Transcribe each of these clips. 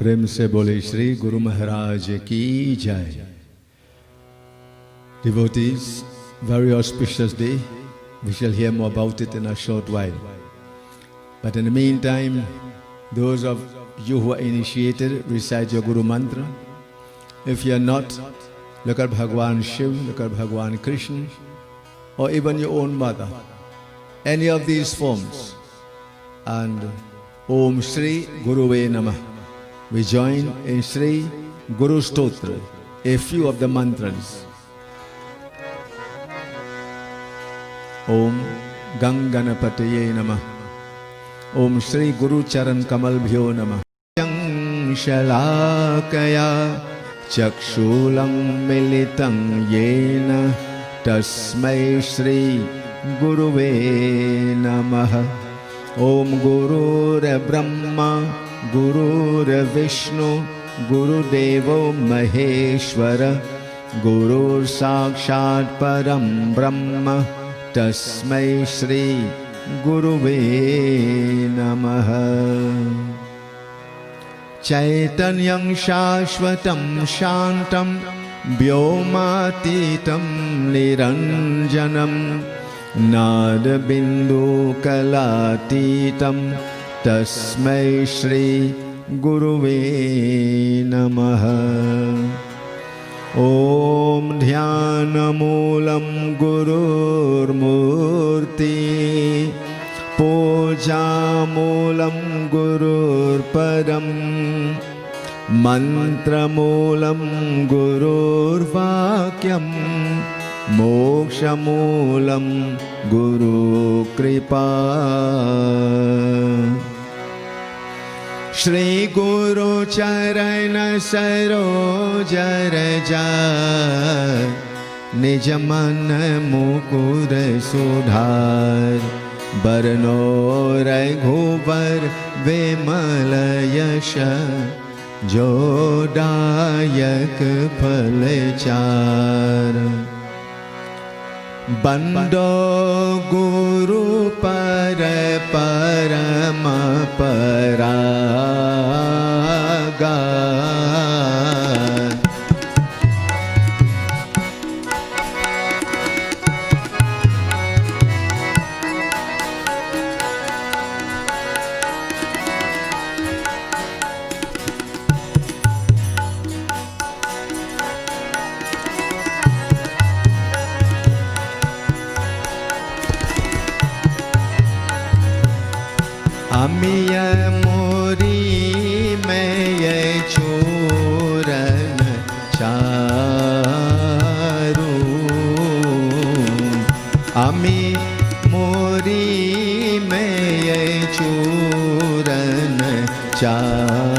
प्रेम से बोले श्री गुरु महाराज की जय। Devotees, very auspicious day. We shall hear more about it in a short while. But in the meantime, those of you who are initiated, recite your Guru Mantra. If you are not, look at Bhagwan Shiv, look at Bhagwan Krishna, or even your own mother. Any of these forms. And Om Shri Guruve Namah. We join in Shri Guru Stotra, a few of the mantras. Om Ganganapataye Namah. Om Shri Guru Charan Kamal Bhyo Namah. Yang Shalakaya Chakshulam Militam Yena Tasmai Shri Guruve Namah. Om Gurur Brahma Gurur Vishnu Guru Devo Maheshwara Gurur Sakshat Param Brahma Tasmai Shri Guruve Namaha. Chaitanyam Shashvatam Shantam Vyomatitam Niranjanam Nada Bindu Kalatitam Tasmai Shri Guruve Namaha. Om Dhyanamoolam Gurur Murti Pujamoolam Gurur Padam Mantramoolam Gurur Vakyam Mokshamoolam Guru Kripa. Shri Guru Charana Saroj Raja Nijaman Mukur Sudhar Barno Raghuvar Vimala Yasha Jodayak Phalachar. Bando Guru Para Parama Paraga. Amiya mori meye choran charu. Ami mori meye choran charu.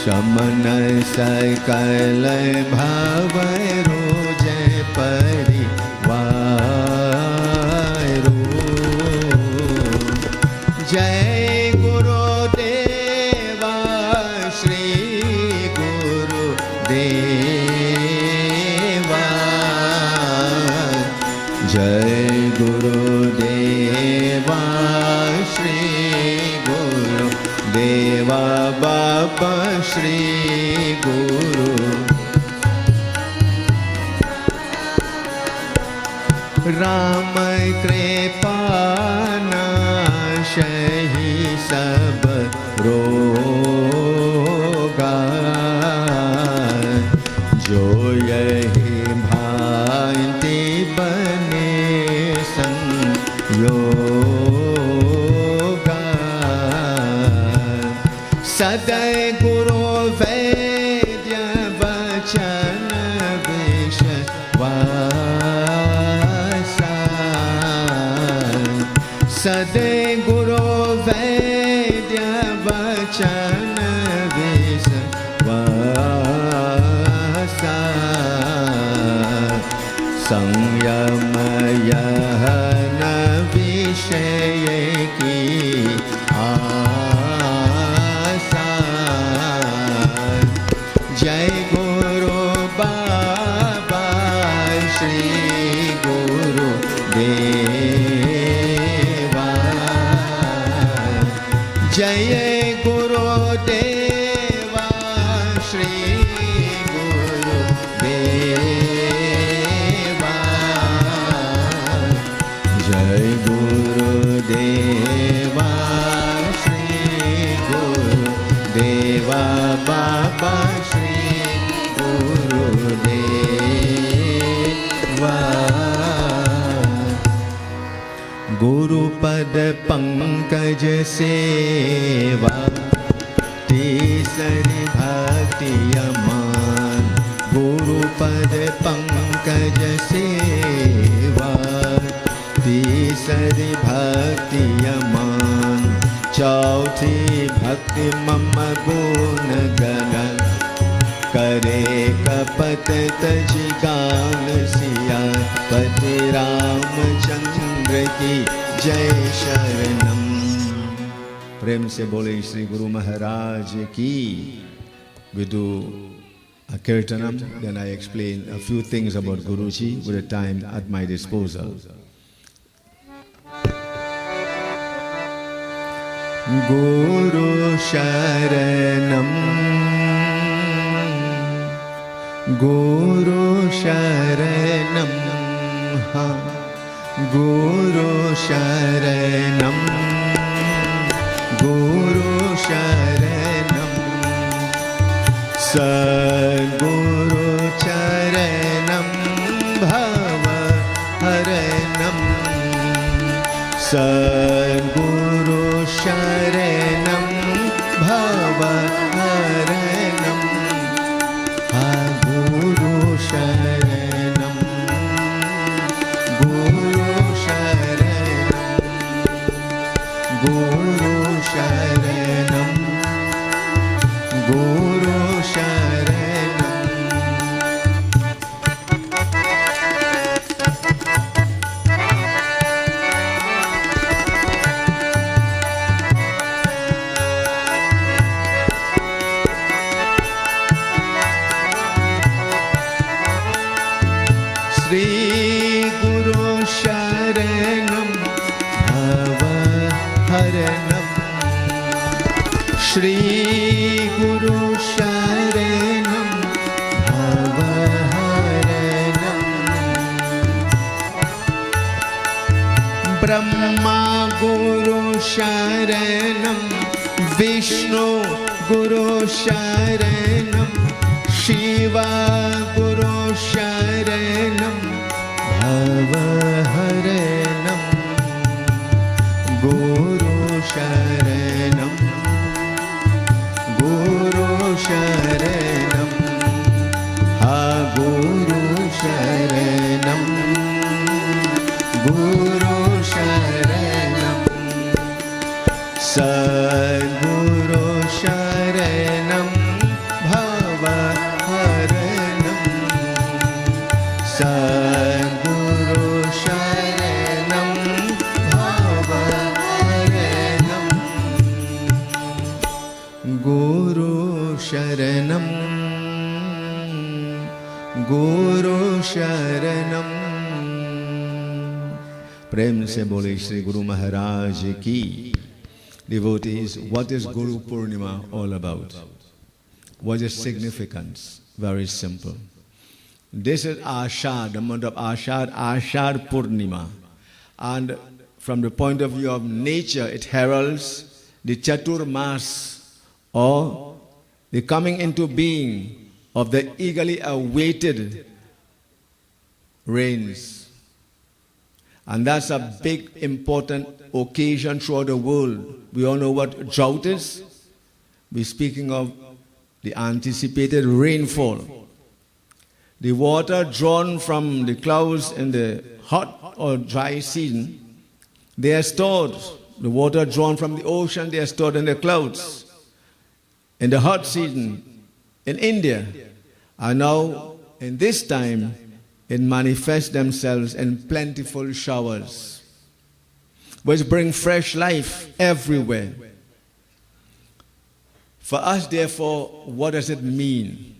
Shamana sakal bhavaru jai parivaru. Jai Guru Deva Shri Guru Deva. Jai Guru Deva Shri Guru Deva Baba Shri Guru. Ram Kripa Shahi sab roga jo yahi bhanti bane sanyoga. Saday Guru Vedya Vachan Vishwasa. Saday Guru Vedya Vachan Vishwasa. Samyamayana Vishaye ki asa. Jai Guru Baba Shri Guru Deva. Baba Shri Gurudeva. Guru Pad Pankaj Seva Tisari Bhakti Aman. Guru Pad Pankaj Seva Tisari Bhakti Aman. Chauthi Bhakti Mama Gun Gana Kare Kapat Taji Gan Siya Pati Ramchandra Ki Jai Sharanam. Prem se bole Shri Guru Maharaj Ki. We do a kirtanam, then I explain a few things about Guruji with the time at my disposal. Guru Sharanam, Guru Sharanam, Guru Sharanam, Guru Sharanam, Sadguru Charanam Bhava Haranam, Sadguru Sharanam Bhava Haranam, Guru Sharanam, Guru Sharanam, Guru Sharanam, Guru Sharanam. Shri Guru Sharanam Bhava Haranam, Shri Guru Sharanam Bhava Haranam, Brahma Guru Sharanam, Vishnu Guru Sharanam, Shiva Guru Sharanam Bhava Haranam, Guru Sharanam, Guru Sharanam, Guru Sharanam, Guru Sharanam, Sadguru Sharanam Bhava Haranam, Sadguru Sharanam Bhava Haranam, Guru Sharanam, Guru Sharanam. Prem se bole Shri Guru Maharaj Ki. Devotees, what is Guru Purnima all about? What is significance? Very simple. This is Ashad, the month of Ashad, Ashad Purnima. And from the point of view of nature, it heralds the Chatur Mas, or the coming into being of the eagerly awaited rains. And that's a big, important occasion throughout the world. We all know what drought is. We're speaking of the anticipated rainfall. The water drawn from the clouds in the hot or dry season, they are stored. The water drawn from the ocean, they are stored in the clouds. In the hot season, in India, and now in this time, it manifests themselves in plentiful showers, which bring fresh life everywhere. For us, therefore, what does it mean?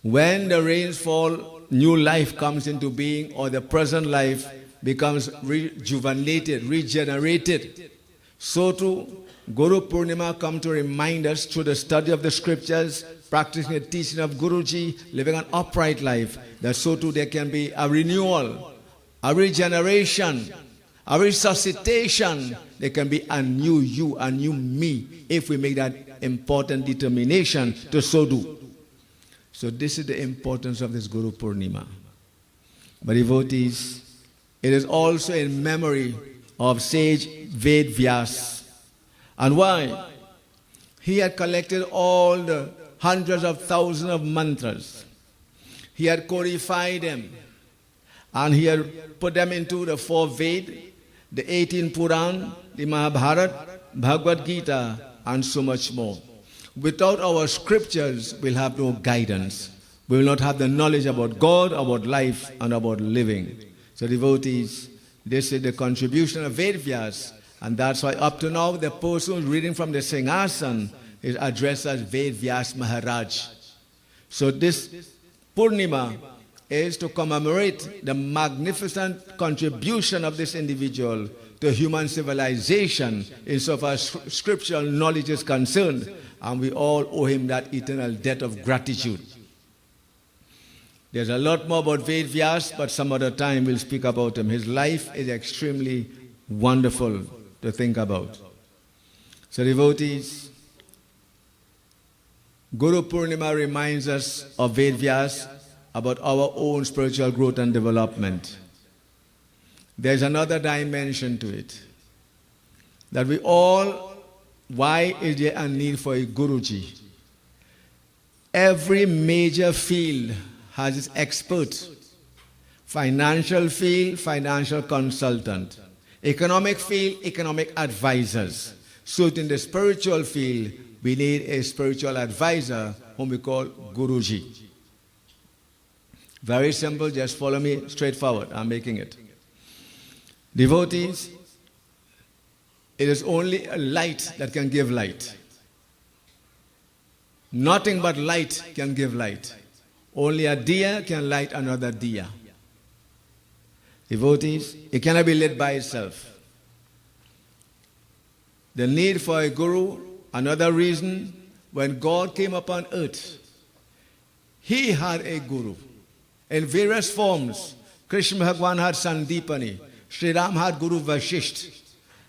When the rains fall, new life comes into being, or the present life becomes rejuvenated, regenerated. So too, Guru Purnima comes to remind us through the study of the scriptures, practicing the teaching of Guruji, living an upright life, that so too there can be a renewal, a regeneration, A resuscitation, there can be a new you, a new me, if we make that important determination to so do. So this is the importance of this Guru Purnima. But devotees, it is also in memory of sage Ved Vyas. And why? He had collected all the hundreds of thousands of mantras. He had codified them. And he had put them into the 4 Ved, the 18 Puran, the Mahabharata, Bhagavad Gita, and so much more. Without our scriptures, we'll have no guidance. We will not have the knowledge about God, about life, and about living. So devotees, this is the contribution of Ved Vyas, and that's why up to now the person reading from the Singhasan is addressed as Ved Vyas Maharaj. So this Purnima is to commemorate the magnificent contribution of this individual to human civilization insofar as scriptural knowledge is concerned, and we all owe him that eternal debt of gratitude. There's a lot more about Ved Vyas, but some other time we'll speak about him. His life is extremely wonderful to think about. So devotees, Guru Purnima reminds us of Ved Vyas about our own spiritual growth and development. There's another dimension to it. That we all, why is there a need for a Guruji? Every major field has its expert. Financial field, financial consultant. Economic field, economic advisors. So in the spiritual field, we need a spiritual advisor whom we call Guruji. Very simple, just follow me straightforward. I'm making it. Devotees, it is only a light that can give light. Nothing but light can give light. Only a diya can light another diya. Devotees, it cannot be lit by itself. The need for a guru, another reason, when God came upon earth, he had a guru in various forms. Krishna Bhagwan had Sandipani, Sri Ram had Guru Vashisht.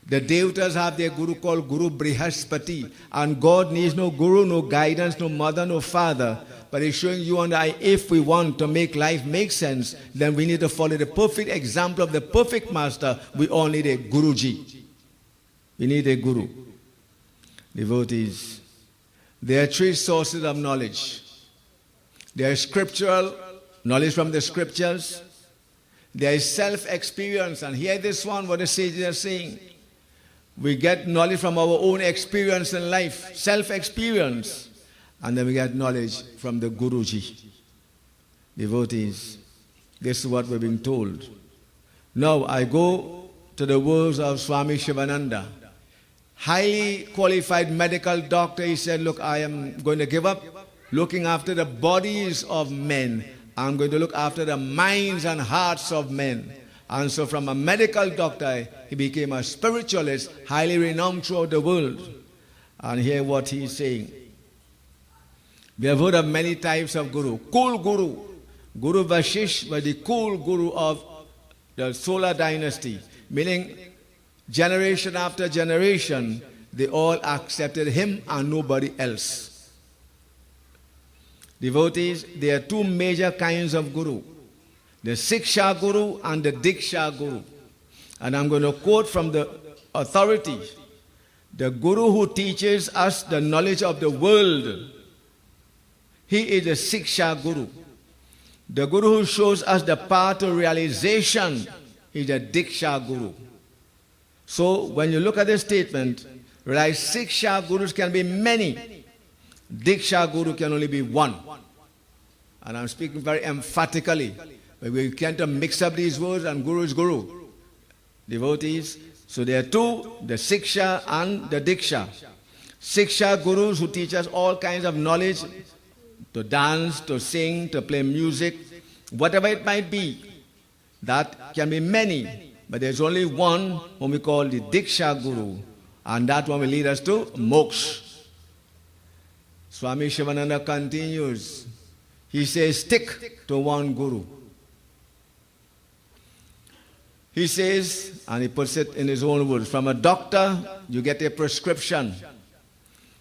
The Devatas have their guru called Guru Brihaspati, and God needs no guru, no guidance, no mother, no father. But he's showing you and I, if we want to make life make sense, then we need to follow the perfect example of the perfect master. We all need a Guruji. We need a guru. Devotees, there are 3 sources of knowledge. There is scriptural knowledge from the scriptures. There is self-experience, and hear this one, what the sages are saying. We get knowledge from our own experience in life, self-experience. And then we get knowledge from the Guruji. Devotees, this is what we're being told. Now I go to the words of Swami Shivananda. Highly qualified medical doctor, he said, look, I am going to give up looking after the bodies of men. I'm going to look after the minds and hearts of men. And so from a medical doctor, he became a spiritualist, highly renowned throughout the world. And hear what he's saying. We have heard of many types of guru. Cool guru. Guru Vashish was the cool guru of the Solar dynasty. Meaning, generation after generation, they all accepted him and nobody else. Devotees, there are 2 major kinds of guru. The Siksha Guru and the Diksha Guru. And I'm going to quote from the authority. The Guru who teaches us the knowledge of the world, he is the Siksha Guru. The Guru who shows us the path to realization is the Diksha Guru. So when you look at this statement, realize Siksha Gurus can be many. Diksha Guru can only be one. And I'm speaking very emphatically. But we can't mix up these words, and Guru is Guru. Devotees, so there are 2, the Siksha and the Diksha. Siksha Gurus who teach us all kinds of knowledge, to dance, to sing, to play music, whatever it might be. That can be many, but there's only one whom we call the Diksha Guru, and that one will lead us to moksha. Swami Shivananda continues. He says, stick to one Guru. He says, and he puts it in his own words, from a doctor, you get a prescription.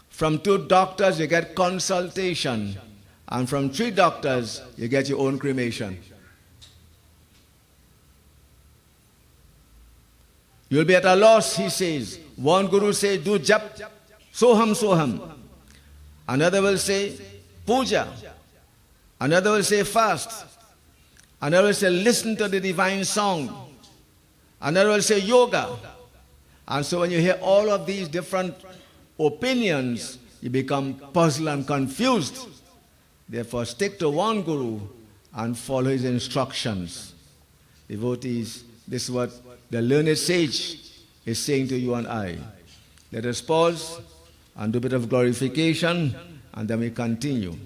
From 2 doctors, you get consultation. And from 3 doctors, you get your own cremation. You'll be at a loss, he says. One guru says, do jap, soham, soham. Another will say, puja. Another will say, fast. Another will say, listen to the divine song. Another will say, yoga. And so when you hear all of these different opinions, you become puzzled and confused. Therefore, stick to one guru and follow his instructions. Devotees, this is what the learned sage is saying to you and I. Let us pause and do a bit of glorification, and then we continue.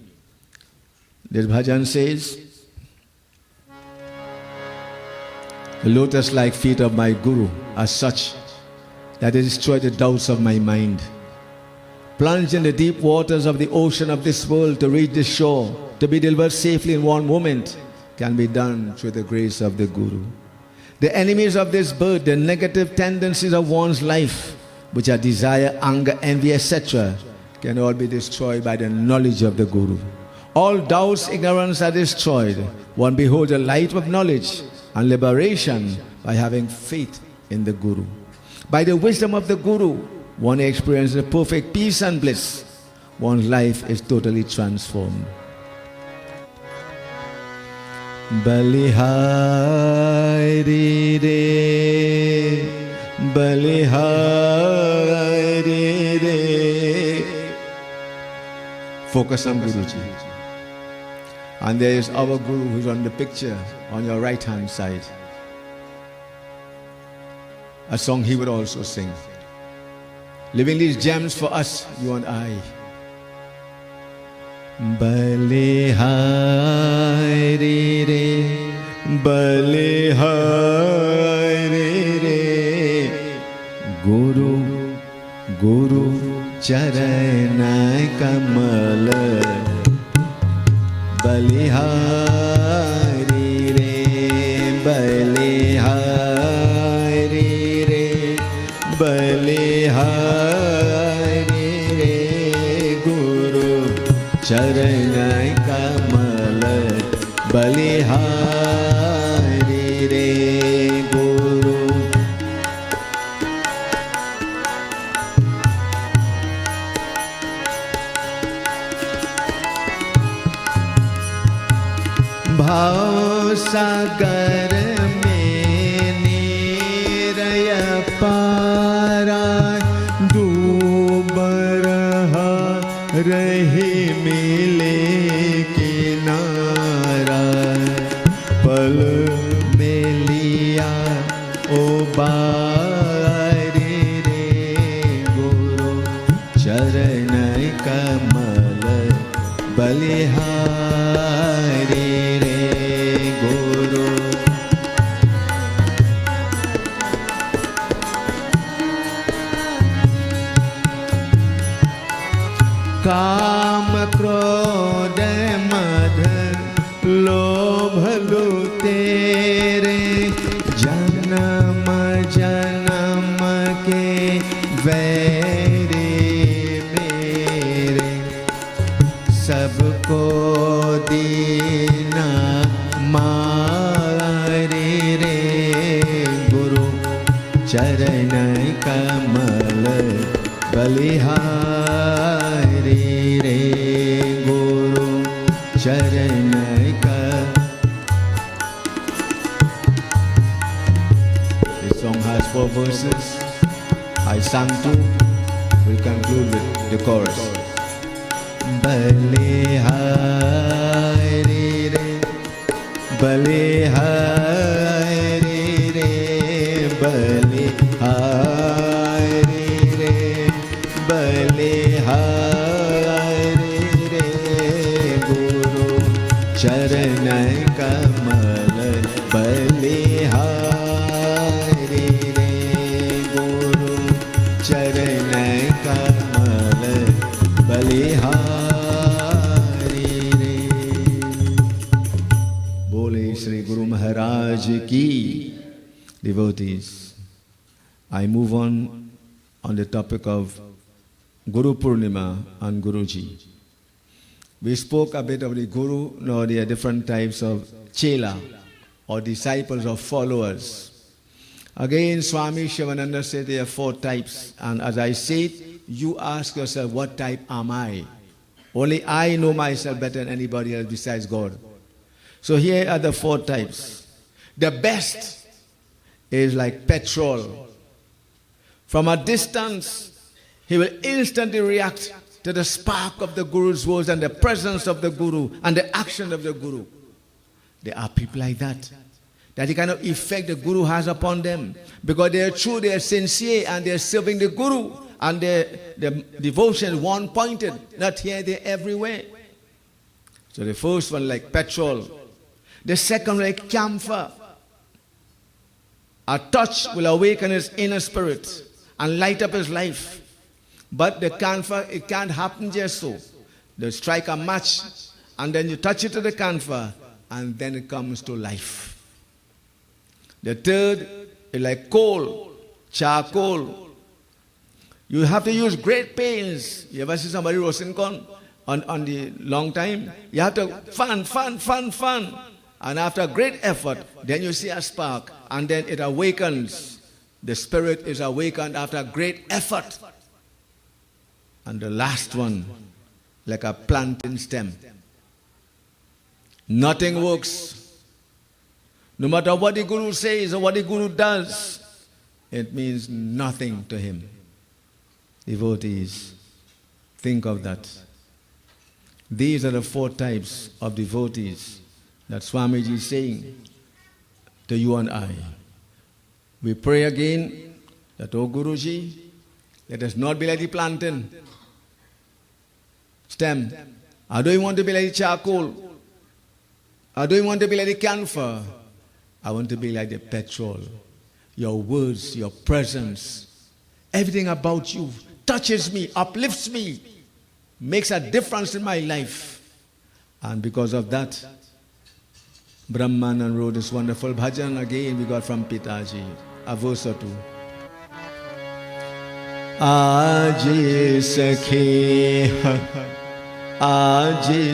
This bhajan says, the lotus-like feet of my guru are such that it destroys the doubts of my mind. Plunge in the deep waters of the ocean of this world to reach the shore, to be delivered safely in one moment, can be done through the grace of the Guru. The enemies of this birth, the negative tendencies of one's life, which are desire, anger, envy, etc., can all be destroyed by the knowledge of the Guru. All doubts, ignorance are destroyed. One beholds the light of knowledge and liberation by having faith in the Guru. By the wisdom of the Guru, one experiences perfect peace and bliss. One's life is totally transformed. Balihari re, Balihari re. Focus on Guruji. And there is our Guru who's on the picture on your right hand side. A song he would also sing. Living these gems for us, you and I. Balihari re, Balihari re. Guru, Guru Charana Kamal. Balihari re, Balihari re, Balihari re. Guru Charana Kamal. Balihari re, Guru. भाव सागर में नीरय पारा डूब रहा रही मिले किनारा पल में लिया उबारी रे गुरु चरण कमल बलिहारी काम क्रोध मद लोभ तेरे जन्म जन्म के वैरी मेरे सबको दीना मारे रे गुरु चरण कमल बलिहारी रे गुरु चरण का. This song has 4 verses. I sang 2. We'll conclude with the chorus. Balihari re, Balihari re, Balihari re, Balihari re, Guru Charan Kamal. Balihari re, Guru Charan Kamal. Balihari re. Bole Shri Guru Maharaj ki. Devotees, I move on the topic of Guru Purnima and Guruji. We spoke a bit of the Guru. Now there are different types of Chela, or disciples or followers. Again, Swami Shivananda said there are 4 types. And as I said, you ask yourself, what type am I? Only I know myself better than anybody else besides God. So here are the 4 types. The best is like petrol. From a distance, he will instantly react to the spark of the Guru's words and the presence of the Guru and the action of the Guru. There are people like that the kind of effect the Guru has upon them, because they are true, they are sincere, and they are serving the Guru, and their devotion one-pointed, not here, there, everywhere. So the first one like petrol. The second like camphor. A touch will awaken his inner spirit and light up his life. But the camphor, it can't happen just so. They strike a match, and then you touch it to the camphor, and then it comes to life. The third is like coal, charcoal. You have to use great pains. You ever see somebody roasting corn on the long time? You have to fan. And after great effort, then you see a spark, and then it awakens. The spirit is awakened after great effort. And the last one, like a planting stem. Nothing works. No matter what the Guru says or what the Guru does, it means nothing to him. Devotees, think of that. These are the 4 types of devotees that Swamiji is saying to you and I. We pray again that, O Guruji, let us not be like the plantain stem. I don't want to be like the charcoal. I don't want to be like the camphor. I want to be like the petrol. Your words, your presence, everything about you touches me, uplifts me, makes a difference in my life. And because of that, Brahmanan wrote this wonderful bhajan again we got from Pitaji, a verse or 2. Aaji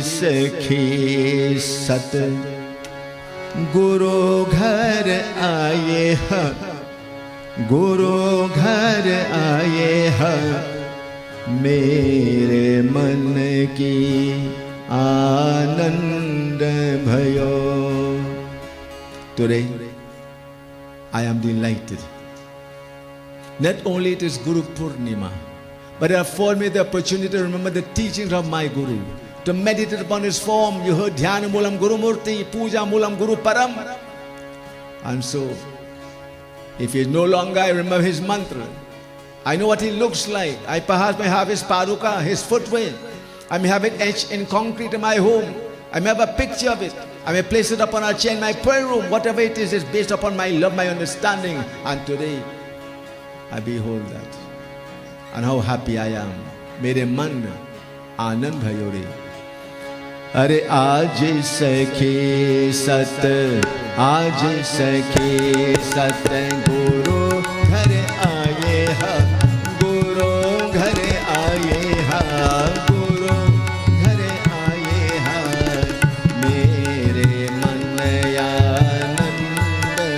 sakhe sat Guru ghar aaye ha, Guru ghar aaye ha, mere man ki aanand bhayo. Today, I am delighted. Not only it is Guru Purnima, but it afforded me the opportunity to remember the teachings of my Guru, to meditate upon his form. You heard Dhyana Moolam Guru Murti, Puja Moolam Guru Param. And so, if he no longer, I remember his mantra. I know what he looks like. I perhaps may have his paruka, his footwear. I may have it etched in concrete in my home. I may have a picture of it. I may place it upon a chair in my prayer room. Whatever it is based upon my love, my understanding. And today, I behold that. And how happy I am. Mere man anand bhayo re. Are aaj sakhe sat, aaj sakhe sat, Guru ghar aaye ha, Guru ghar aaye ha, Guru ghar aaye ha, mere man anand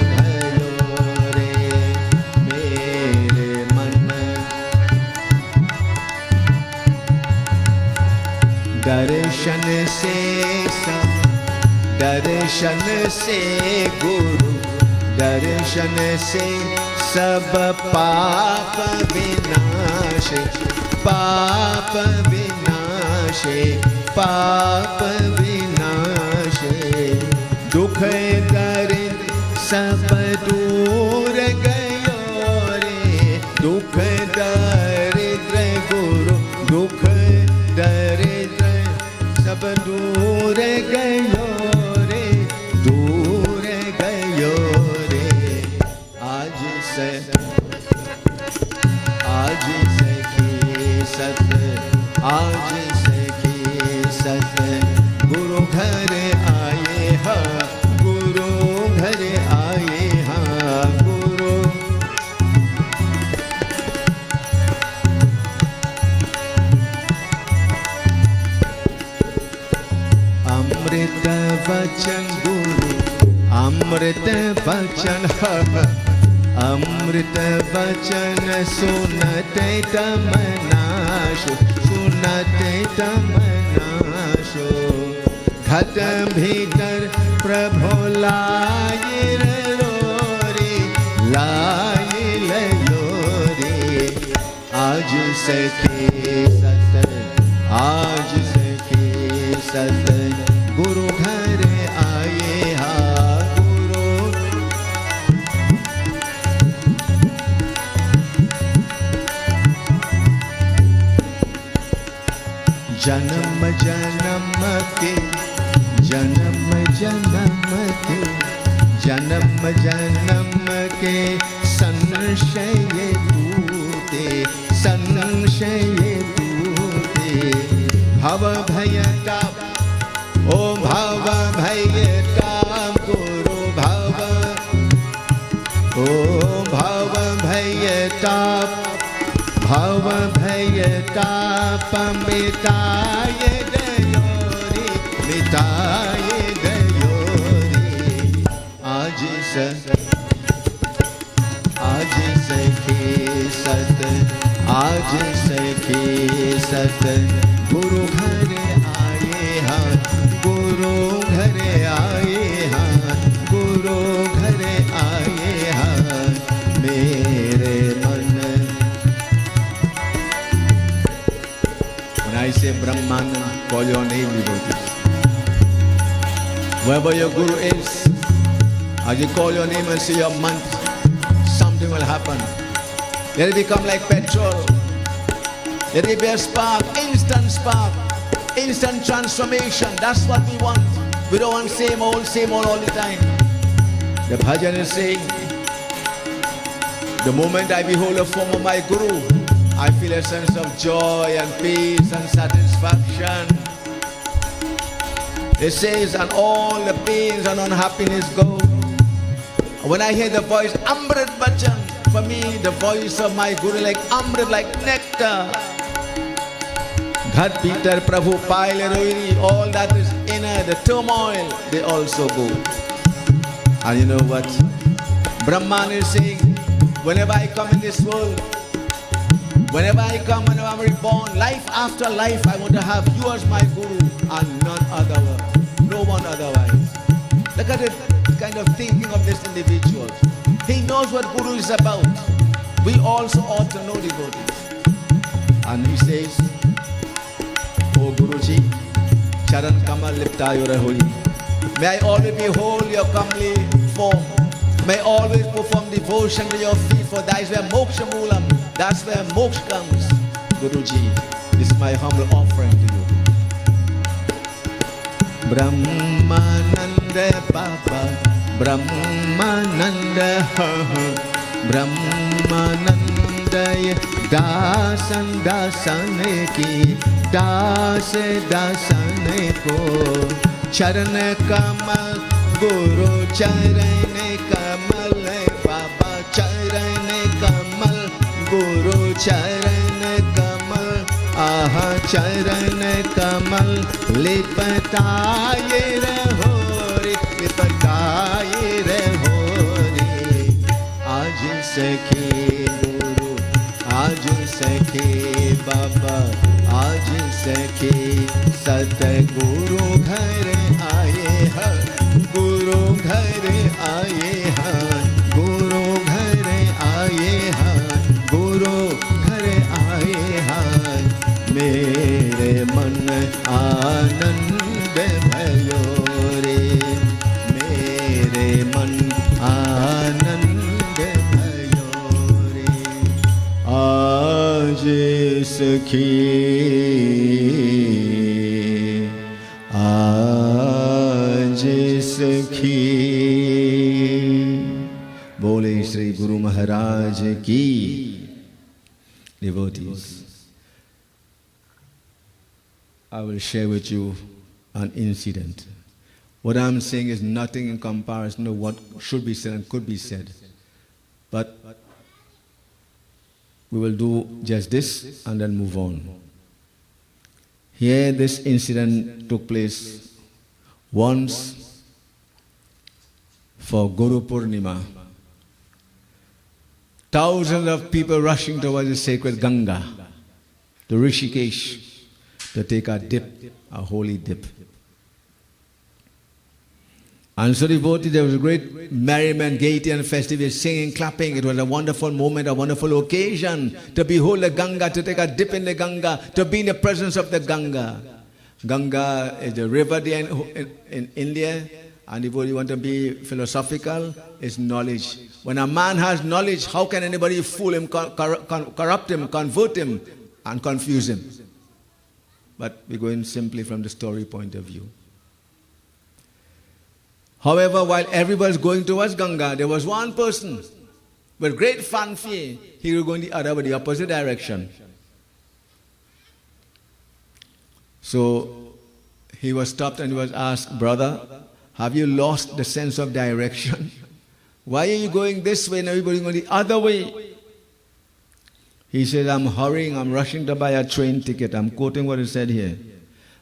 bhayo re, mere man. Darshan se sab, darshan se Guru, darshan se sab paap vinashe, paap vinashe, paap vinashe, dukh darid sab dur gayo re, dukh darid Guru, dukh darid sab dur gayo re, dur gayo re. Aaj sakhe sat, aaj sakhe sat, Guru ghar aaye ha, Guru ghar aaye ha, Guru अमृत वचन गुरु अमृत वचन अमृत वचन सुनते तमनाशो सुनते तमनाशो घट भीतर प्रभु लाए Rory लाए लोरी आज सखे सत आज सखे सत गुरु घर आए हा गुरु जन्म जन्म के जन्म जन्म के जन्म जन्म के संशय दूते संशय दूते भव भयता ओ भव भयता गुरु भव ओ भव भयता भव भयताप मिटाय गयोरी मिटाय गयोरी आज सखे सत आज सखे सत गुरु घर आए हाँ गुरु घर आए हाँ गुरु घर आए हाँ मेरे मन I say Brahmanand, call your name, devotees. Wherever your guru is, as you call your name and say your mantra, something will happen. Let it become like petrol. Let it be a spark, instant transformation. That's what we want. We don't want same old all the time. The bhajan is saying, the moment I behold the form of my guru, I feel a sense of joy and peace and satisfaction. It says, and all the pains and unhappiness go. When I hear the voice, Amrit Bachan, for me, the voice of my Guru like Amrit, like nectar. Ghat Peter, Prabhu, Paile, Rohini, all that is inner, the turmoil, they also go. And you know what? Brahman is saying, whenever I come in this world, whenever I come, whenever I'm reborn, life after life, I want to have you as my Guru and none otherwise, no one otherwise. Look at the kind of thinking of this individual. He knows what Guru is about. We also ought to know devotees. And he says, O Guruji, Charan Kamal Liptayo Rahoi. May I always behold your comely form. May I always perform devotion to your feet, for that is where moksha moolam. That's where moksha comes. Guruji, this is my humble offering to you. Brahmananda Baba, Brahmananda, Brahmananda dasan dasan ki, das dasan ko, charan kamal, Guru charan kamal, Baba charan kamal, Guru charan kamal, aha charan kamal, lipataye raho re, lipataye raho re. Aaj sakhe Guru, aaj sakhe Baba, aaj sakhe Satguru ghar aaye ha, Guru ghar aaye ha, Guru ghar aaye ha, Guru ghar aaye ha. Mere man aanand bhayo re, mere man aanand bhayo re. Aaj sakhi, aaj sakhi. Bole Shri Guru Maharaj ki. Devotees, I will share with you an incident. What I'm saying is nothing in comparison to what should be said and could be said. But we will do just this and then move on. Here this incident took place once for Guru Purnima. Thousands of people rushing towards the sacred Ganga, to Rishikesh, to take a dip, a holy dip. And so devoted, there was a great merriment, gaiety and festivity, singing, clapping. It was a wonderful moment, a wonderful occasion to behold the Ganga, to take a dip in the Ganga, to be in the presence of the Ganga. Ganga is a river there in India, and if you want to be philosophical, it's knowledge. When a man has knowledge, how can anybody fool him, corrupt him, convert him, and confuse him? But we're going simply from the story point of view. However, while everybody was going towards Ganga, there was one person with great fanfare. He was going the other, but the opposite direction. So he was stopped and he was asked, "Brother, have you lost the sense of direction? Why are you going this way and everybody going the other way?" He said, "I'm hurrying, I'm rushing to buy a train ticket." I'm quoting what he said here.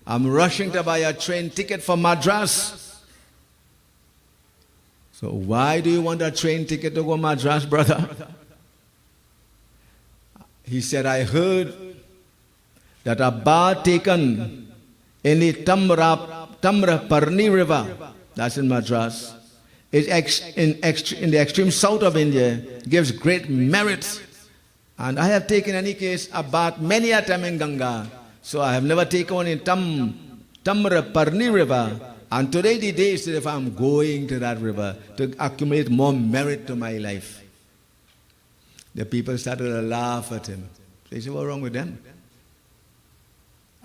"I'm rushing to buy a train ticket for Madras." So why do you want a train ticket to go Madras, brother? He said, "I heard that a bath taken in the Tamraparni river, that's in Madras, is in the extreme south of India, gives great merit. And I have taken, in any case, a bath many a time in Ganga. So I have never taken one in Tamraparni river. And today the day is if I'm going to that river to accumulate more merit to my life." The people started to laugh at him. They said, "What's wrong with them?"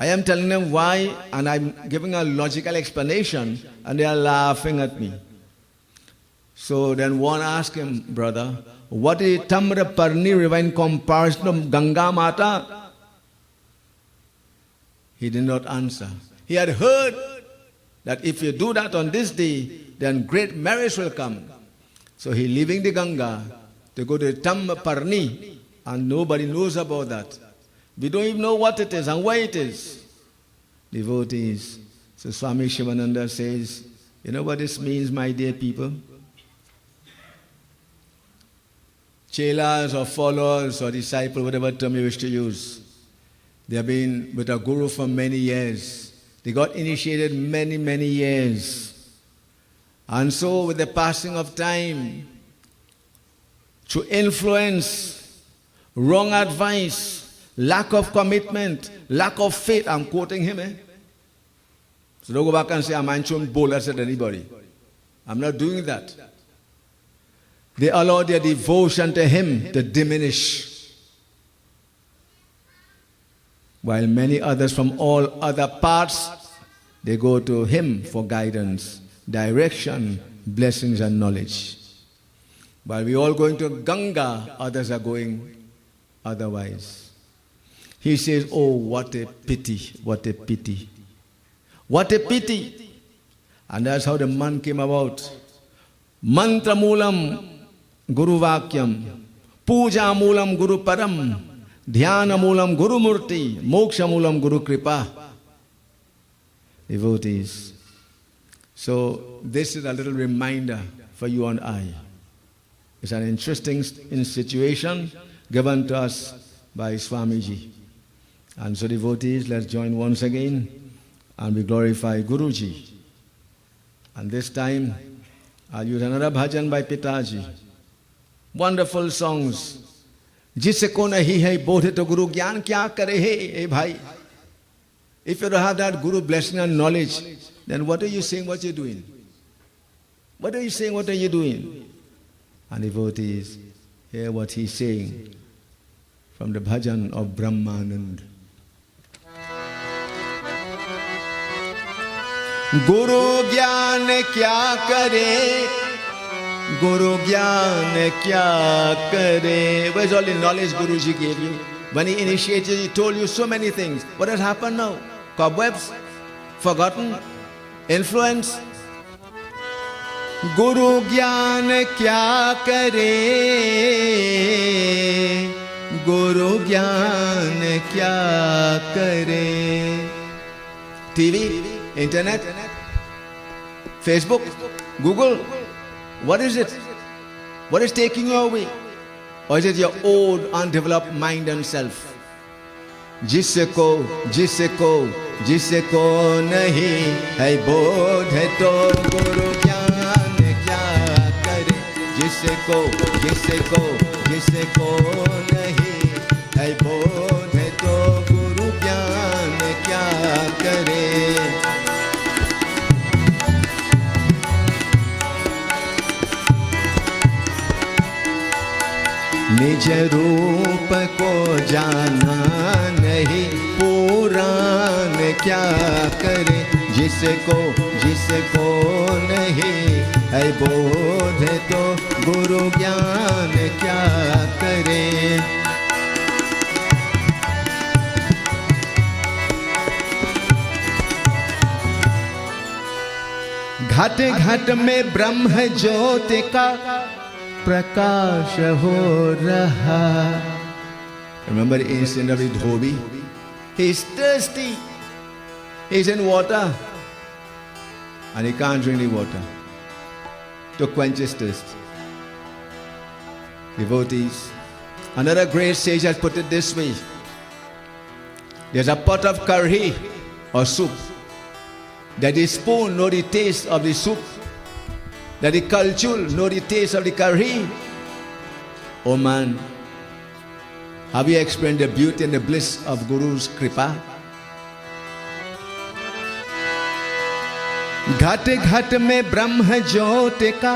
I am telling them why, and I'm giving a logical explanation, and they are laughing at me. So then one asked him, "Brother, what is Tamraparni river in comparison to Ganga Mata?" He did not answer. He had heard that if you do that on this day, then great merits will come. So he leaving the Ganga to go to Tamraparni, and nobody knows about that. We don't even know what it is and where it is. Devotees. So Swami Shivananda says, you know what this means, my dear people? Chelas or followers or disciples, whatever term you wish to use, they have been with a guru for many years. They got initiated many years. And so with the passing of time, through influence, wrong advice, lack of commitment, lack of faith, I'm quoting him. So don't go back and say, I'm answering boldness at anybody. I'm not doing that. They allow their devotion to him to diminish, while many others from all other parts, they go to him for guidance, direction, blessings and knowledge. While we all going to Ganga, others are going otherwise. He says, "Oh, what a pity, what a pity. What a pity." And that's how the man came about. Mantra moolam Guru Vakyam, Puja moolam Guru Param, Dhyana moolam Guru Murti, Moksha moolam Guru Kripa. Devotees. So this is a little reminder for you and I. It's an interesting situation given to us by Swamiji. And so devotees, let's join once again and we glorify Guruji. And this time, I'll use another bhajan by Pitaji. Wonderful songs. Jisse ko nahi hai bodhe to Guru Gyan kya kare hey bhai. If you don't have that Guru blessing and knowledge, then what are you saying, what you're doing? What are you saying, what are you doing? And devotees, hear what he's saying from the bhajan of Brahmanand. Guru Gyan kya kare, Guru Gyan kya kare. Where's all the knowledge Guruji gave you? When he initiated, he told you so many things. What has happened now? Cobwebs? Forgotten? Influence? Guru Gyan kya kare, Guru Gyan kya kare. TV? Internet? Facebook, Google. What is it? What is taking you away? Or is it your old undeveloped mind and self? जिसको नहीं है बोध तो गुरु ज्ञान क्या करे. जिसको नहीं है बोध तो गुरु ज्ञान क्या करे. निज रूप को जाना नहीं पुराण क्या करे. जिसको नहीं है बोध तो गुरु ज्ञान क्या करे. घट घट में ब्रह्म ज्योति का प्रकाश हो रहा. Remember the incident of the Dhobi? He's thirsty. He's in water and he can't drink the water to quench his thirst. Devotees, another great sage has put it this way. There's a pot of curry or soup that the spoon know the taste of the soup, that the kalchul know the taste of the curry. Oh man, have you experienced the beauty and the bliss of Guru's kripa? घट घट में ब्रह्म ज्योति का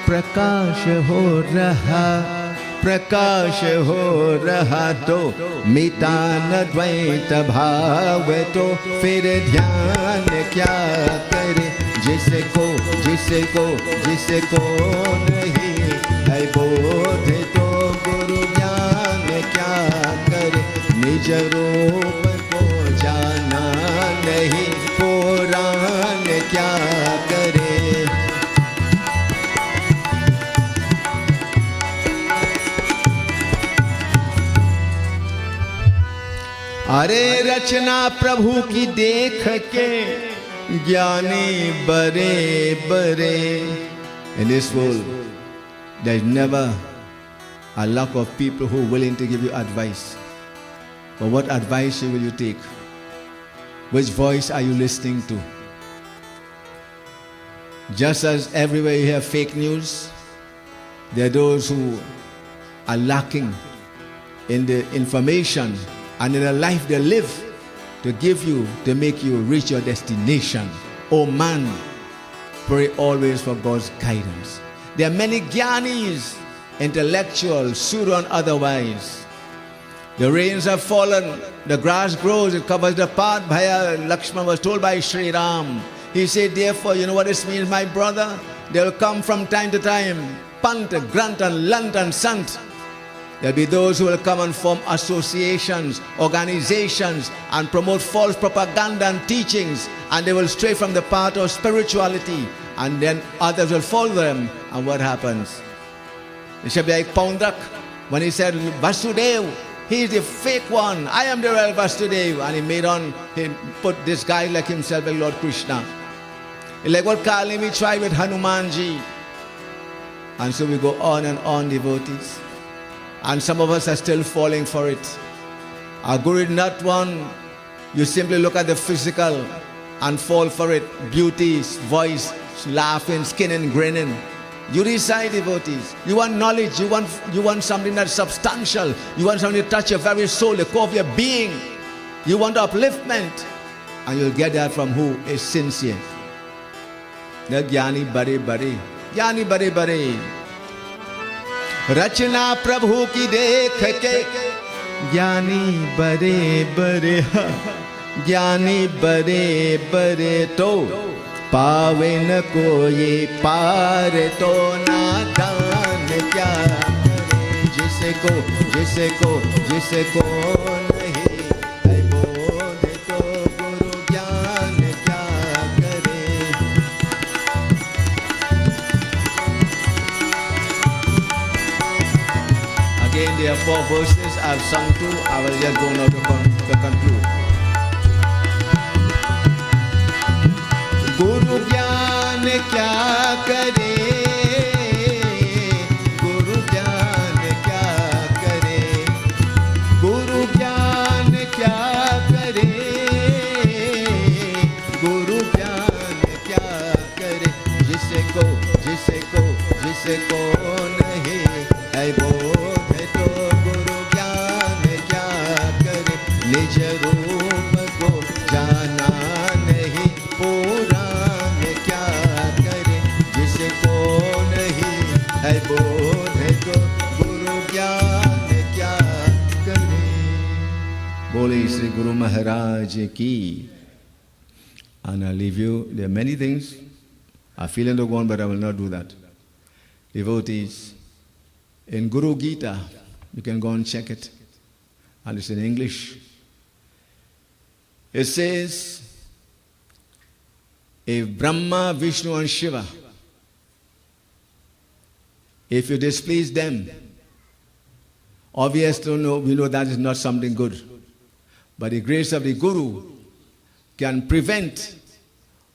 प्रकाश हो रहा तो मिटा न द्वैत भाव तो फिर ध्यान क्या करे. जिसको नहीं है बोध तो गुरु ज्ञान क्या करे. निज रूप को जाना नहीं पुराण क्या करे. अरे रचना प्रभु की देख के ज्ञानी बरे. In this world, there is never a lack of people who are willing to give you advice. But what advice will you take? Which voice are you listening to? Just as everywhere you hear fake news, there are those who are lacking in the information and in the life they live to give you, to make you reach your destination. Oh man, pray always for God's guidance. There are many jnanis, intellectuals, pseudo and otherwise. The rains have fallen, the grass grows, it covers the path. Bhaya Lakshmana was told by Sri Ram. He said, therefore, you know what this means, my brother? They will come from time to time, Pant, Grant and Lant and Sant. There will be those who will come and form associations, organizations, and promote false propaganda and teachings, and they will stray from the path of spirituality, and then others will follow them. And what happens? It should be like Paundrak when he said, Vasudev, he is the fake one, I am the real Vasudev. And he put this guy like himself, like Lord Krishna. Like what Kalimi tried with Hanumanji. And so we go on and on, devotees. And some of us are still falling for it. Our Guru is not one you simply look at the physical and fall for it. Beauty, voice, laughing, skin and grinning. You decide, devotees. You want knowledge, you want something that's substantial. You want something to touch your very soul, the core of your being. You want upliftment. And you'll get that from who is sincere. The Jnani Bare. Jnani Bare. रचना प्रभु की देख के ज्ञानी बरे तो पावे न कोई पार तो नादान क्या करे. जिसको नहीं है बोध तो गुरु ज्ञान क्या करे. Again, there are 4 verses I've sung to. I will just go now to conclude. गुरु ज्ञान क्या करे, गुरु ज्ञान क्या करे, गुरु ज्ञान क्या करे, गुरु ज्ञान क्या करे। जिसको जिसको जिसको नहीं है बोध तो गुरु ज्ञान क्या करे। निज रूप को जाना नहीं पुराण क्या करे। जिसको नहीं है बोध तो गुरु ज्ञान क्या करे। बोले श्री गुरु महाराज की। And I leave you. There are many things I feel in the go on, but I will not do that. Devotees, in Guru Gita, you can go and check it, and it's in English. It says, if Brahma, Vishnu and Shiva, if you displease them, obviously we know that is not something good. But the grace of the Guru can prevent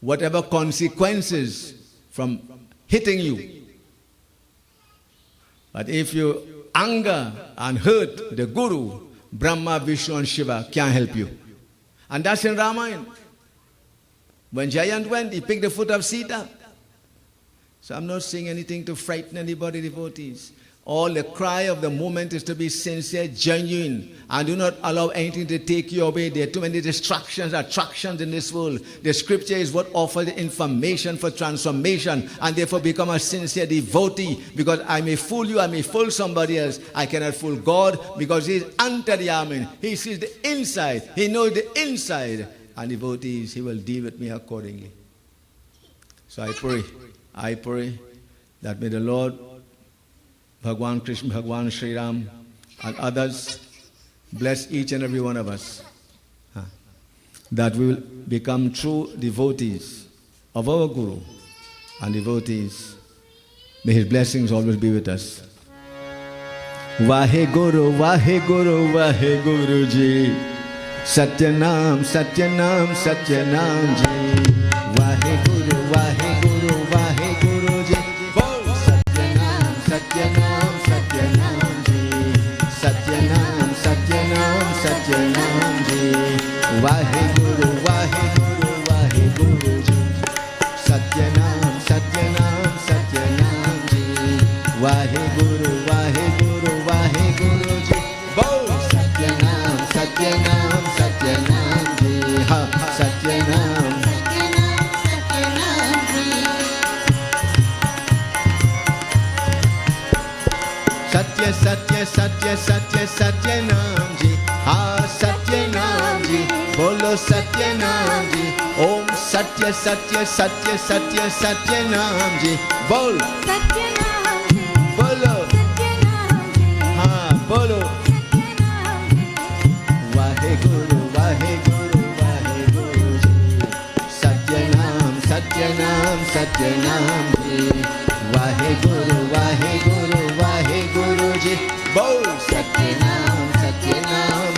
whatever consequences from hitting you. But if you anger and hurt the Guru, Brahma, Vishnu and Shiva can't help you. And that's in Ramayana. When Giant went, he picked the foot of Sita. So I'm not saying anything to frighten anybody, devotees. All the cry of the moment is to be sincere, genuine, and do not allow anything to take you away. There are too many distractions, attractions in this world. The scripture is what offers the information for transformation, and therefore become a sincere devotee. Because I may fool you, I may fool somebody else. I cannot fool God because He is Antaryamin. He sees the inside. He knows the inside. And devotees, He will deal with me accordingly. So I pray that may the Lord, Bhagwan Krishna, Bhagwan Sri Ram, and others bless each and every one of us, that we will become true devotees of our Guru, and devotees, may His blessings always be with us. Vahe Guru, Vahe Guru, Vahe Guru Ji, Satyanam, Satyanam, Satyanam Ji, Vahe Guru, Vahe Guru, Vahe Guru Ji, Satyanam, Satyanam, Satyanam Ji, Satyanam, Satyanam, Satyanam Ji, Vahe Guru, Vahe Guru, Vahe Guru Ji, Satyanam, Satyanam, Satyanam Ji, Vahe Guru, Vahe Guru, Vahe Guru Ji, Satyanam, Satyanam, Satyanam Ji, ha, Satyanam. Satya, Satya, Satya, Satya, Satyanam Ji, ha, Satyanam Ji, bolo Satyanam Ji, Om Satya, Satya, Satya, Satya, Satyanam Ji, bol Satyanam Ji, bolo Satyanam Ji, ha, bolo Vahe Guru, Vahe Guru, Vahe Guru Ji, Satyanam, Satyanam, Satyanam Ji, Vahe Guru, Vahe Guru, Vahe Guru Ji, bol Satyanam, Satyanam.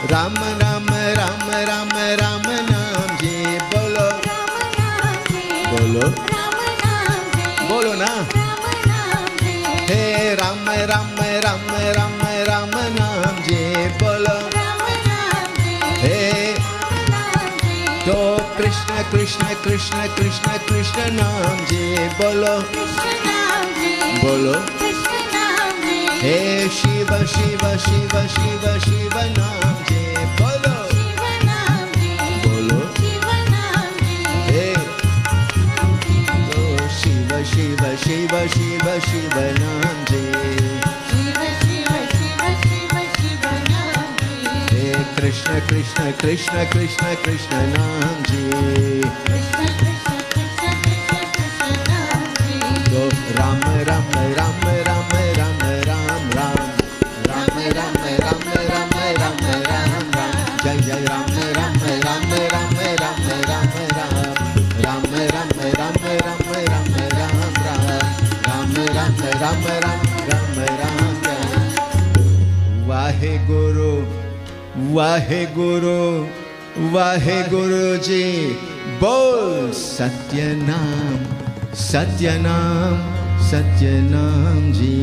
Ram, Ram, Ram, Ram, Ram Nam Ji, bolo bolo bolo na. Hey Ram, Ram, Ram, Ram, Ram Nam Ji, bolo hey. तो कृष्ण कृष्ण कृष्ण कृष्ण कृष्ण नाम जी बोलो बोलो हे शिव शिव शिव शिव शिव नाम जी बोलो बोलो हे तो शिव शिव शिव शिव शिव नाम जी Krishna, Krishna, Krishna, Krishna, Krishna Naam Ji. Krishna, Krishna, Krishna, Krishna, Krishna Naam Ji. Go Ram, Ram, Ram, Ram, Ram, Ram, Ram. Ram, Ram, Ram, Ram, Ram, Ram, Ram. Jai Jai Ram, Ram, Ram, Ram, Ram, Ram, Ram. Ram, Ram, Ram, Ram, Ram, Ram, Ram. Ram, Ram, Ram, Ram, Ram, Ram, Ram. Vahe Guru. Waheguru Waheguru ji बोल सत्यनाम सत्यनाम सत्यनाम जी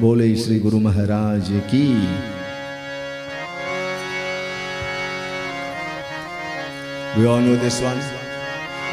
बोले श्री गुरु महाराज की We all know this one.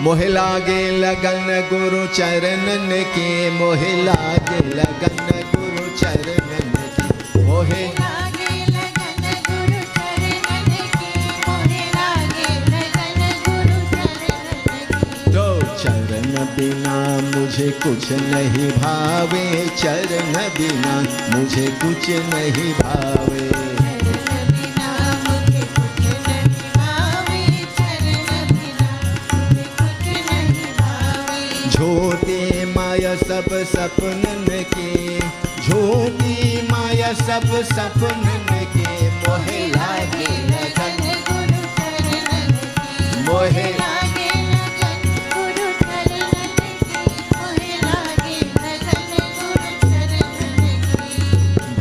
मोहे लागे लगन गुरु चरणन के मोहे लागे लगन गुरु चरणन के मोहे लागे लगन गुरु चरणन की मोहे लागे लगन गुरु चरणन की तो चरण बिना मुझे कुछ नहीं भावे चरण बिना मुझे कुछ नहीं भावे झूठी माया सब सपनन के झूठी माया सब सपनन के मोहे लागे लगन गुरु चरणन की मोहे लागे लगन गुरु चरणन की मोहे लागे लगन गुरु चरणन की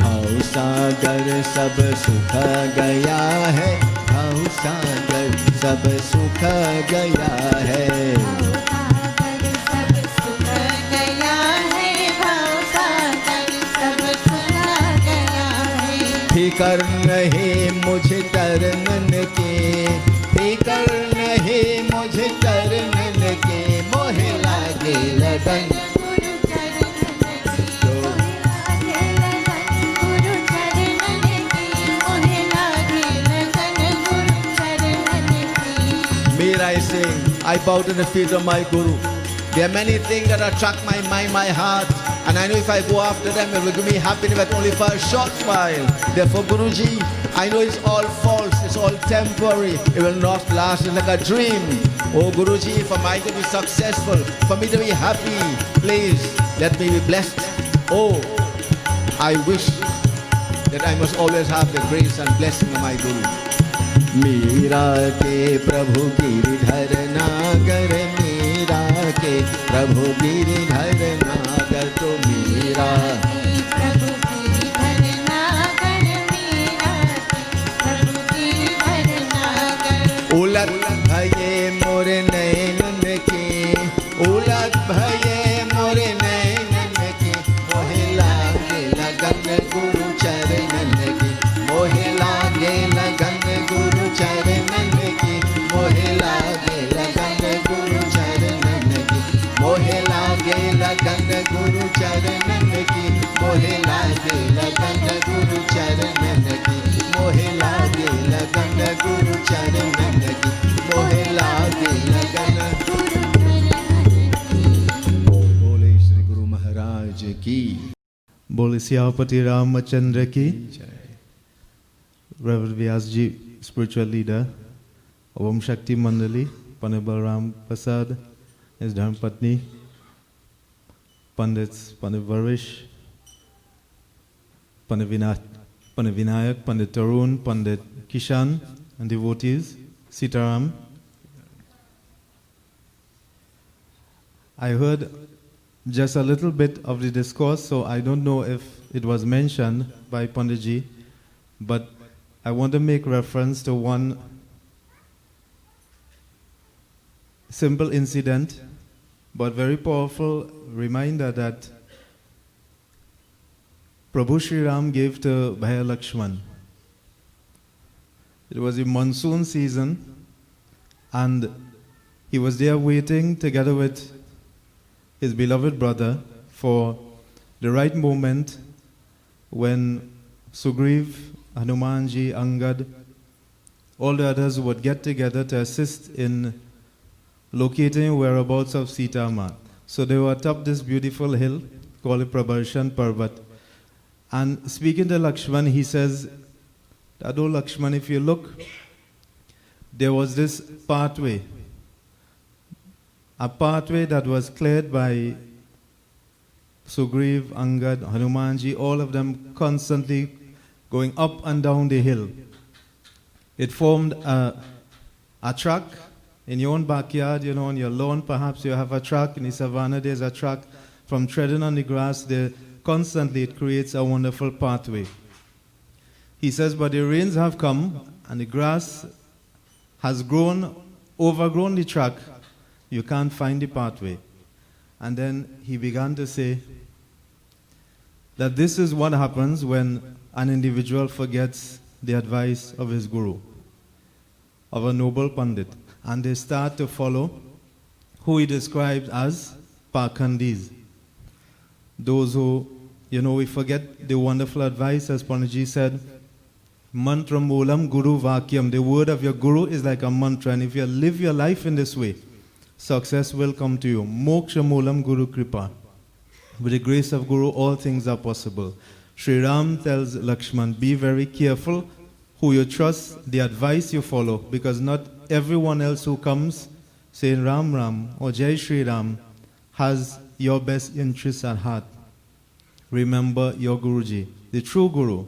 भाव सागर सब सुख गया है भाव सागर सब सुख गया है फिकर नहीं मुझे तरनन के फिकर नहीं मुझे तरनन के मोहे लागे लगन गुरु चरणन की मोहे लागे लगन गुरु चरणन की मोहे लागे लगन गुरु चरणन की Meera is saying, I bow to the feet of my Guru. There are many things that attract my mind, my heart, and I know if I go after them, it will give me happiness, but only for a short while. Therefore, Guruji, I know it's all false, it's all temporary, it will not last, it's like a dream. Oh Guruji, for me to be successful, for me to be happy, please let me be blessed. Oh, I wish that I must always have the grace and blessing of my Guru. Meera के प्रभु गिरिधर नागर मीरा के प्रभु गिरिधर नागर तो मीरा प्रभु गिरिधर नागर मीरा प्रभु गिरिधर नागर उलट भये मोर नैनन के उलट भये मोर नैनन के मोहे लागे लगन गुरु चरणन की मोहे लागे लगन गुरु चरणन की मोहे लागे लगन गुरु चरणन की मोहे लागे लगन गुरु चरणन की मोहे लागे लगन गुरु चरणन की मोहे लागे लगन गुरु चरणन की मोहे लागे लगन बोले श्री गुरु महाराज की बोले सियापति रामचंद्र की Reverend Vyasji, spiritual leader of Om Shakti Mandali, Pandit Balram Prasad, his Dharmapatni, Pandits Pandit Varish, Pandit Vinayak, Pandit Tarun, Pandit Kishan, and devotees, Sitaram. I heard just a little bit of the discourse, so I don't know if it was mentioned by Panditji, but I want to make reference to one simple incident, but very powerful reminder that Prabhu Sri Ram gave to Bhaya Lakshman. It was the monsoon season, and he was there waiting together with his beloved brother for the right moment when Sugriv, Hanumanji, Angad, all the others would get together to assist in locating whereabouts of Sita Ma. So they were atop this beautiful hill called Prabharshan Parvat. And speaking to Lakshman, he says, that, oh Lakshman, if you look, there was this pathway, a pathway that was cleared by Sugriv, Angad, Hanumanji, all of them constantly going up and down the hill. It formed a track in your own backyard, you know, on your lawn perhaps you have a track. In the savannah there's a track. From treading on the grass there, constantly it creates a wonderful pathway. He says, but the rains have come and the grass has overgrown the track. You can't find the pathway. And then he began to say that this is what happens when an individual forgets the advice of his guru, of a noble pandit, and they start to follow who he described as Pakhandis. Those who, we forget the wonderful advice, as Panditji said, mantra moolam guru vakyam. The word of your guru is like a mantra, and if you live your life in this way, success will come to you. Moksha moolam guru kripa. With the grace of Guru, all things are possible. Sri Ram tells Lakshman, be very careful who you trust, the advice you follow, because not everyone else who comes saying Ram Ram or Jai Sri Ram has your best interests at heart. Remember your Guruji, the true Guru.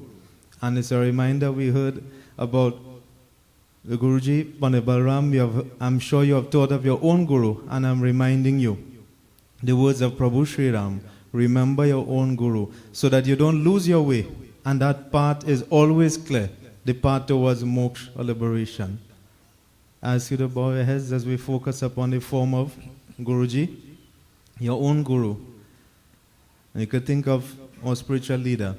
And it's a reminder we heard about the Guruji, Pandit Balram. I'm sure you have thought of your own Guru, and I'm reminding you the words of Prabhu Sri Ram. Remember your own Guru, so that you don't lose your way. And that path is always clear, the path towards moksha or liberation. I ask you to bow your heads as we focus upon the form of Guruji, your own Guru. And you could think of our spiritual leader,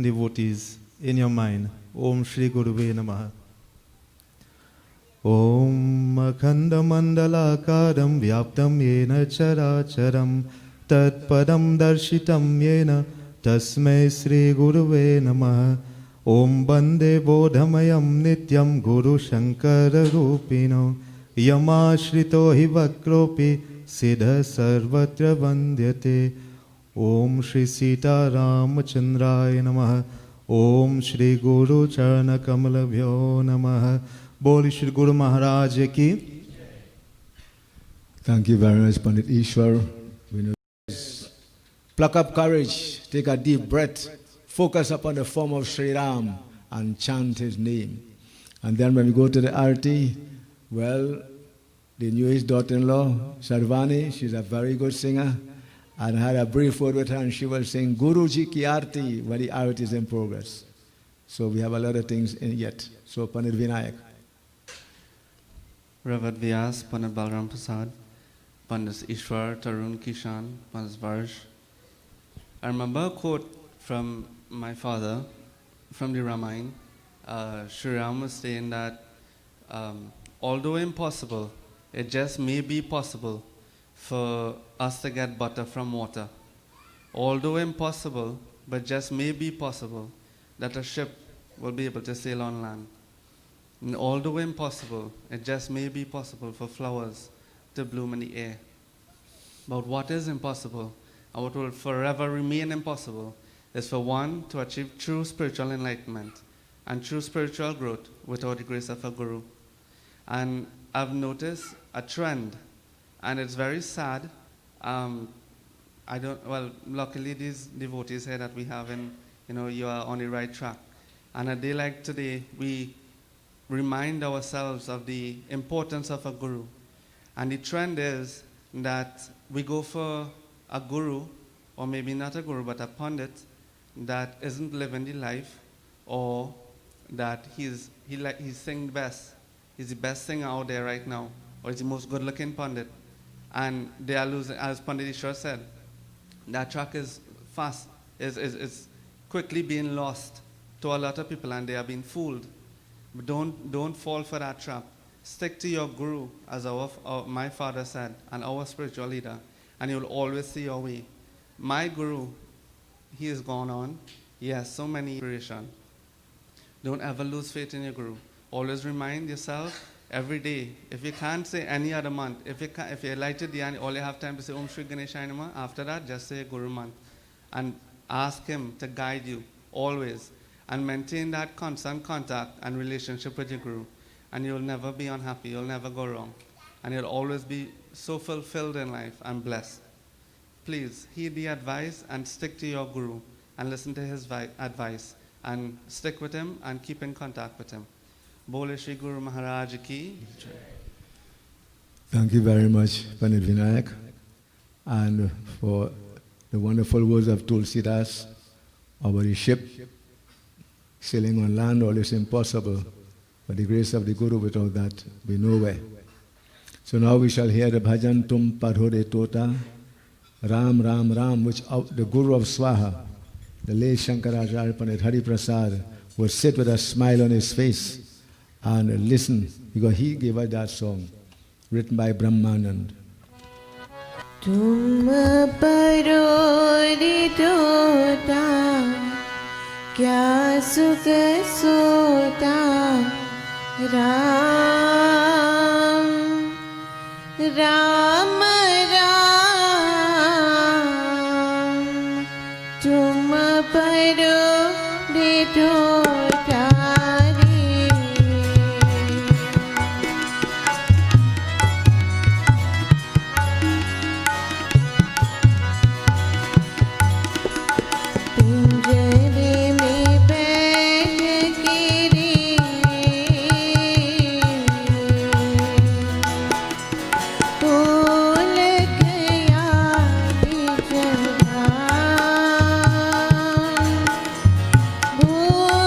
devotees in your mind. Om Shri Guruve Namaha. Om Akhanda Mandalakaram Vyaptam Yena Characharam Tat Padam Darshitam Yena Tasmai Sri Guruve Namaha. Om Bande Bodhamayam Nityam Guru Shankara Rupino Yamashrito Hivakropi Siddha Sarvatra Vandyate. Om Shri Sita Ramachandraya Namaha. Om Shri Guru Charana Kamalavyo Namaha. Boli Shri Guru Maharaj ki. Thank you very much, Pandit Ishwar. Pluck up courage, take a deep breath, focus upon the form of Sri Ram and chant his name. And then when we go to the arti, well, the newest daughter-in-law, Sarvani, she's a very good singer. And I had a brief word with her and she will sing Guruji ki arti when the arti is in progress. So we have a lot of things in yet. So Pandit Vinayak. Revered Vyas, Pandit Balram Prasad, Pandit Ishwar, Tarun Kishan, Pandit Varsh. I remember a quote from my father, from the Ramayana. Sri Ram was saying that although impossible, it just may be possible for us to get butter from water. Although impossible, but just may be possible that a ship will be able to sail on land. And although impossible, it just may be possible for flowers to bloom in the air. But what is impossible, and what will forever remain impossible, is for one to achieve true spiritual enlightenment and true spiritual growth without the grace of a guru. And I've noticed a trend, and it's very sad. Luckily these devotees here that we have you are on the right track. And a day like today, we remind ourselves of the importance of a guru. And the trend is that we go for a guru, or maybe not a guru, but a pandit that isn't living the life, or that he's singing best. He's the best singer out there right now, or he's the most good-looking pandit. And they are losing, as Pandit Ishwar said, that track is fast, is quickly being lost to a lot of people, and they are being fooled. But don't fall for that trap. Stick to your guru, as my father said, and our spiritual leader, and you'll always see your way. My guru, he has gone on. He has so many inspiration. Don't ever lose faith in your guru. Always remind yourself every day. If you can't say any other month, if you lighted the all you have time to say Om Shri Ganeshaya Namaha. After that, just say Guru month, and ask him to guide you always, and maintain that constant contact and relationship with your guru, and you'll never be unhappy. You'll never go wrong, and you'll always be so fulfilled in life and blessed. Please heed the advice and stick to your guru and listen to his advice and stick with him and keep in contact with him. Bole Shri Guru Maharaj ki. Thank you very much, Pandit Vinayak, and for the wonderful words of Tulsidas about the ship Sailing on land all is impossible. By the grace of the Guru, without that, we nowhere. So now we shall hear the bhajan Tum Padhore Tota, Ram Ram Ram, which the Guru of Swaha, the late Shankaracharya Pandit Hari Prasad, would sit with a smile on his face and listen, because he gave us that song, written by Brahmanand. तुम परोरी तोता क्या सुख सोता राम राम राम तुम परोरी तोता पिंजरे में बैठ के रे बोल गया बेचारा बोल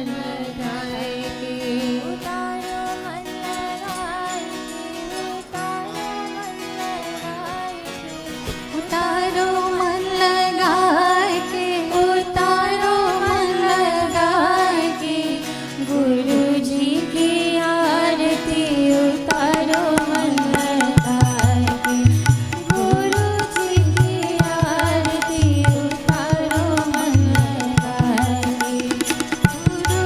लगाए के उतारो मन लगाए के उतारो मन लगाए के उतारो मन लगाए के गुरु जी की आरती उतारो मन लगाए के गुरु जी की आरती उतारो मन लगाए के गुरु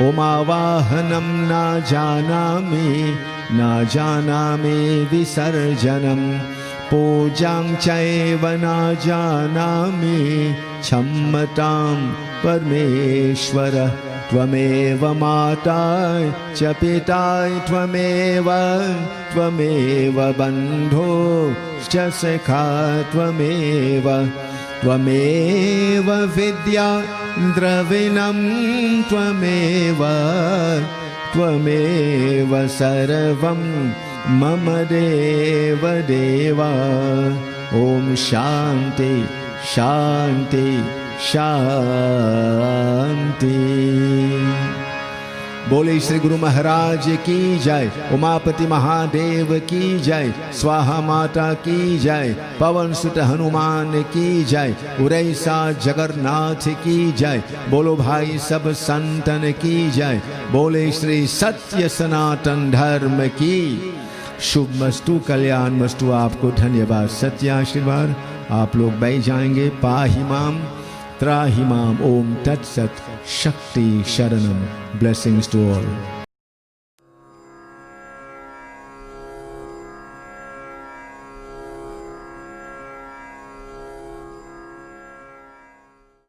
उमावाहनं न जानामि विसर्जनं पूजां चैव न जानामि क्षम्यतां परमेश्वर त्वमेव माता च पिता त्वमेव बन्धो च सखा त्वमेव विद्या द्रविणं त्वमेव सर्वं मम देव देवा। ओम शांति शांति शांति। बोले श्री गुरु महाराज की जय, उमापति महादेव की जय, स्वाहा माता की जय, पवन सुत हनुमान की जय, उरैसा जगन्नाथ की जय। बोलो भाई सब संतन की जय। बोले श्री सत्य सनातन धर्म की शुभ मस्तु कल्याण मस्तु। आपको धन्यवाद, सत्य आशीर्वाद। आप लोग बैठ जाएंगे। पाहिमाम त्राहिमाम। ओम तत्सत। शक्ति शरणम। Blessings to all.